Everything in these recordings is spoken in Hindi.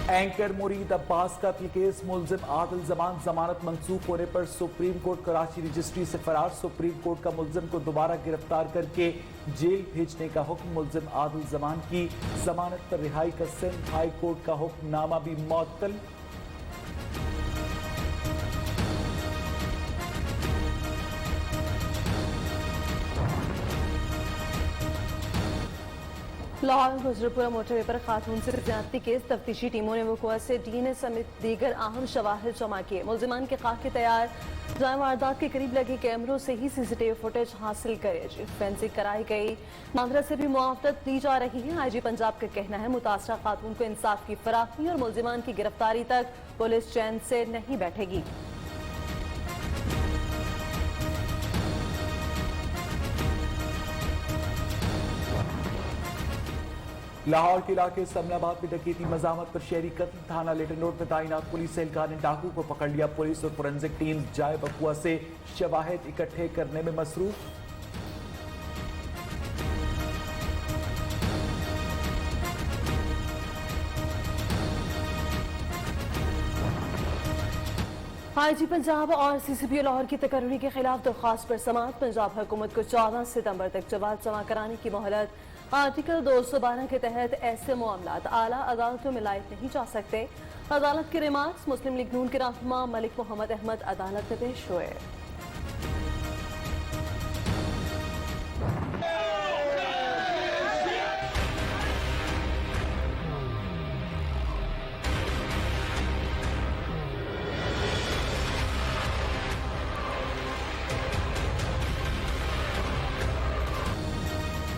एंकर मुरीद अब्बास कत्ल केस मुलजिम आदिल जमान जमानत मंसूख होने पर सुप्रीम कोर्ट कराची रजिस्ट्री से फरार। सुप्रीम कोर्ट का मुलजिम को दोबारा गिरफ्तार करके जेल भेजने का हुक्म। मुलजिम आदिल जमान की जमानत पर रिहाई का सिंध हाई कोर्ट का हुक्मनामा भी मुअत्तल। लाहौर गुजरपुरा मोटरवे पर खातून से ज्यादती केस तफ्तीशी टीमों ने वक़ुआ से डीएनए समेत दीगर अहम शवाहिद जमा किए। मुलजिमान के खाके तैयार, जहाँ वारदात के करीब लगे कैमरों से ही सीसीटीवी फुटेज हासिल करे फेंसिंग कराई गई। मामला से भी मुआवजत दी जा रही है। आईजी पंजाब का कहना है मुतासरा खातून को इंसाफ की फराहमी और मुलजिमान की गिरफ्तारी तक पुलिस चैन से नहीं बैठेगी। लाहौर के इलाके समनाबाद में डकैती मजामत पर शहरी कत्ल। थाना लेटन रोड में तैनात पुलिस एहलकार ने डाकू को पकड़ लिया। पुलिस और फोरेंसिक टीम जाए वक़ुआ से शवाहिद इकट्ठे करने में मसरूफ। आईजी पंजाब और सीसीपी लाहौर की तकर्री के खिलाफ दरख्वास्त पर समाअत। पंजाब हुकूमत को 14 सितंबर तक जवाब जमा कराने की मोहलत। आर्टिकल 212 के तहत ऐसे मामलात आला अदालतों में लाए नहीं जा सकते। अदालत के रिमार्क्स। मुस्लिम लीग नून के रहनुमा मलिक मोहम्मद अहमद अदालत में पेश हुए।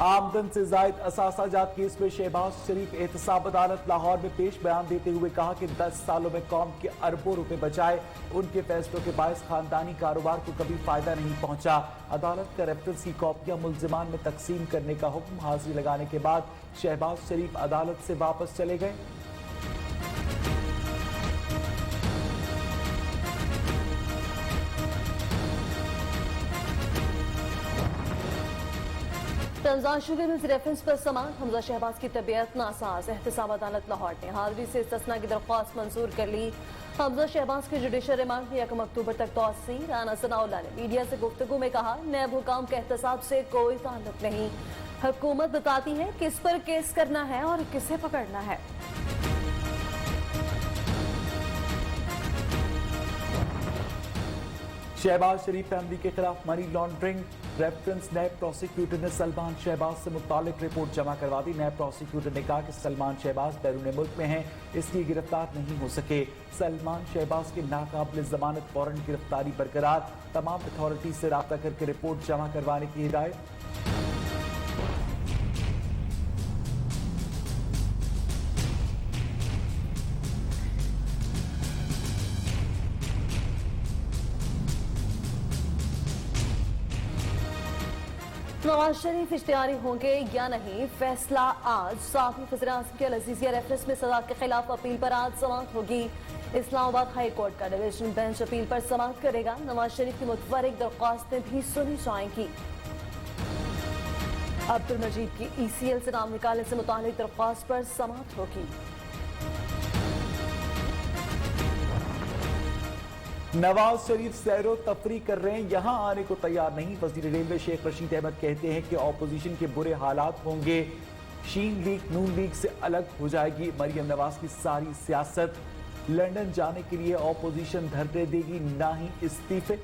आमदन से जायद असासा जात केस में शहबाज शरीफ एहतसाब अदालत लाहौर में पेश बयान देते हुए कहा कि 10 सालों में कौम के अरबों रुपए बचाए। उनके फैसलों के बायस खानदानी कारोबार को कभी फायदा नहीं पहुंचा। अदालत का रेफरेंस की कॉपियां मुलजिमान में तकसीम करने का हुक्म। हाजिरी लगाने के बाद शहबाज शरीफ अदालत से वापस चले गए। तंजान शुगर मिल्स रेफरेंस पर समान। हमजा शहबाज की तबीयत नासाज। एहतसाब अदालत लाहौर ने हाजिरी से इस्तिस्ना की दरख्वास्त मंजूर कर ली। हमजा शहबाज के जुडिशल रिमांड में 1 अक्टूबर तक तौसी। राना सनाउल्लाह ने मीडिया से गुफ्तगू में कहा नैब हुकाम के एहतसाब से कोई ताल्लुक नहीं। हुकूमत बताती है किस पर केस करना है और किसे पकड़ना है। शहबाज शरीफ फैमिली के खिलाफ मनी लॉन्ड्रिंग रेफरेंस नैब प्रोसिक्यूटर ने सलमान शहबाज से मुतालिक रिपोर्ट जमा करवा दी। नैब प्रोसिक्यूटर ने कहा कि सलमान शहबाज बैरून मुल्क में हैं, इसलिए गिरफ्तार नहीं हो सके। सलमान शहबाज के नाकाबिल जमानत फौरन गिरफ्तारी बरकरार। तमाम अथॉरिटी से रब्ता करके रिपोर्ट जमा करवाने की हिदायत। नवाज शरीफ इश्तिहारी होंगे या नहीं, फैसला आज। साबिक वज़ीर आज़म के अल-अज़ीज़िया रेफरेंस में सजा के खिलाफ अपील पर आज समाअत होगी। इस्लामाबाद हाई कोर्ट का डिवीजन बेंच अपील पर समाअत करेगा। नवाज शरीफ की मुतफर्रिक दरख्वास्तें भी सुनी जाएंगी। अब्दुल मजीद की ECL से नाम निकालने से मुतालिक दरख्वास्त पर समाअत होगी। नवाज शरीफ सैरो तफरी कर रहे हैं, यहां आने को तैयार नहीं। वजीर रेलवे शेख रशीद अहमद कहते हैं कि ऑपोजिशन के बुरे हालात होंगे, शीन लीग नून लीग से अलग हो जाएगी। मरियम नवाज की सारी सियासत लंदन जाने के लिए ऑपोजिशन धरने देगी, ना ही इस्तीफे।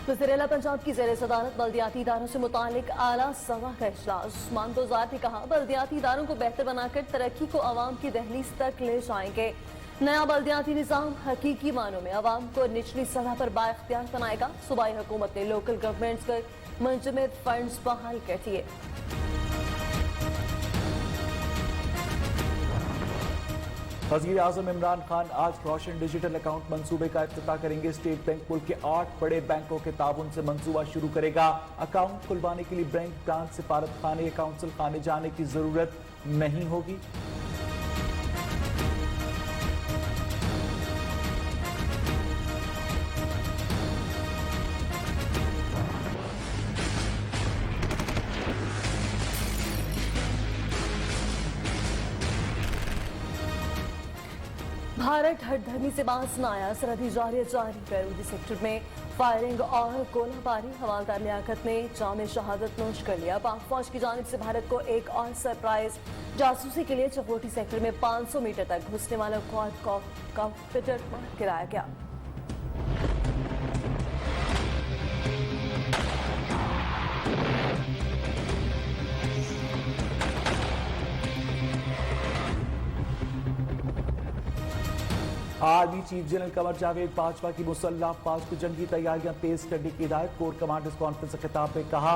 वज़ीर-ए-आला पंजाब की ज़ेर सदारत बल्दियाती इदारों से मुतालिक आला सभा का इजलास। उस्मान गुज़ार ने कहा बल्दियाती इदारों को बेहतर बनाकर तरक्की को अवाम की दहलीज तक ले जाएंगे। नया बल्दियाती निज़ाम हकीकी मानों में अवाम को निचली सतह पर बाइख्तियार बनाएगा। सूबाई हुकूमत ने लोकल गवर्नमेंट्स को मुंजमद फंड्स बहाल कर दिए। वज़ीर आज़म इमरान खान आज रोशन डिजिटल अकाउंट मंसूबे का इफ्तिताह करेंगे। स्टेट बैंक मुल्क के 8 बड़े बैंकों के ताबुन से मंसूबा शुरू करेगा। अकाउंट खुलवाने के लिए बैंक ब्रांच, सिफारत खाने या काउंसिल खाने जाने की जरूरत नहीं होगी। भारत हठधर्मी से बाज न आया, सरहदी जारी बैरूनी सेक्टर में फायरिंग और गोलाबारी। हवालदार लियाकत ने जाम शहादत नोश कर लिया। पाक फौज की जानिब से भारत को एक और सरप्राइज। जासूसी के लिए चकोटी सेक्टर में 500 मीटर तक घुसने वाला क्वाड गिराया गया। Army chief general Qamar Javed Bajwa की मुसल्लह अफवाज को जंगी तैयारियां तेज करने की हिदायत। कोर कमांडर्स कॉन्फ्रेंस के खिताब में कहा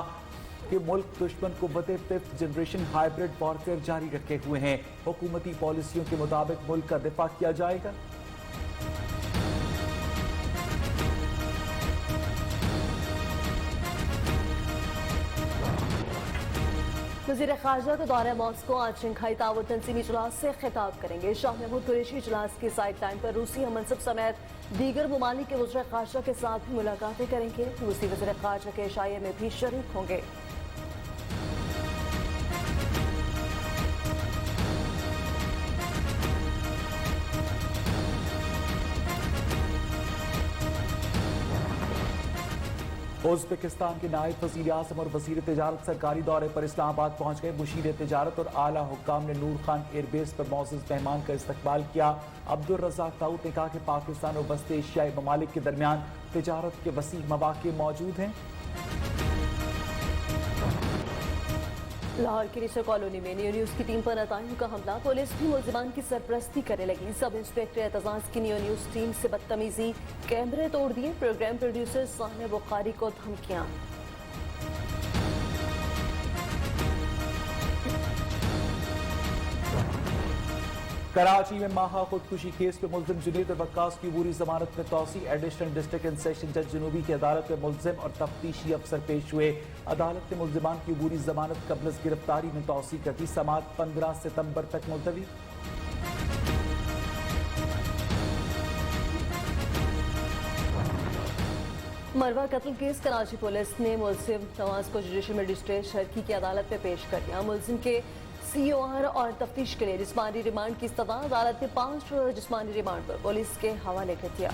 कि मुल्क दुश्मन को बते 5th जनरेशन हाइब्रिड वॉरफेयर जारी रखे हुए हैं। हुकूमती पॉलिसियों के मुताबिक मुल्क का दिफा किया जाएगा। वज़ीर ख़ारजा का दौरा मॉस्को आज शंघाई ताउन तंजीमी इजलास से खिताब करेंगे। शाह महमूद कुरैशी इजलास की साइड लाइन पर रूसी मनसब समेत दीगर ममालिक के वज़ीर ख़ारजा के साथ भी मुलाकातें करेंगे। रूसी वज़ीर ख़ारजा के एशिया में भी शरीक होंगे। उज़्बेकिस्तान के नायब वज़ीर आज़म और वज़ीर तिजारत सरकारी दौरे पर इस्लामाबाद पहुंच गए। मुशीर तिजारत और आला हुक्काम ने नूर खान एयरबेस पर मौजूद मेहमान का इस्तकबाल किया। अब्दुल रज़ाक दाऊद ने कहा कि पाकिस्तान और वस्ती एशियाई ममालिक के दरमियान तिजारत के वसी मौक़े मौजूद हैं। लाहौर की रिसर कॉलोनी में न्यू न्यूज़ की टीम पर नताइयों का हमला। पुलिस भी मुल्ज़िमान की सरपरस्ती करने लगी। सब इंस्पेक्टर एतजाज़ की न्यू न्यूज़ टीम से बदतमीजी, कैमरे तोड़ दिए। प्रोग्राम प्रोड्यूसर साहने बुखारी को धमकियां। कराची में माहा खुदकुशी केस में मुल्जिम जुनेद और वक्कास की अबूरी जमानत में तौसी। एडिशनल डिस्ट्रिक्ट एंड सेशन जज जनूबी की अदालत में मुल्जिम और तफ्तीशी अफसर पेश हुए। अदालत ने मुल्जिमान की अबूरी जमानत कबल गिरफ्तारी में तौसी कर दी। समाअत 15 सितंबर तक मुलतवी। मरवा कत्ल केस कराची पुलिस ने मुल्जिम नवाज को जुडिशल मजिस्ट्रेट शर्की की अदालत में पेश कर दिया। मुल्जिम के COR और तफ्तीश के लिए जिस्मानी रिमांड की इस्तदा। अदालत ने 5 रोज़ा जिस्मानी रिमांड पर पुलिस के हवाले कर दिया।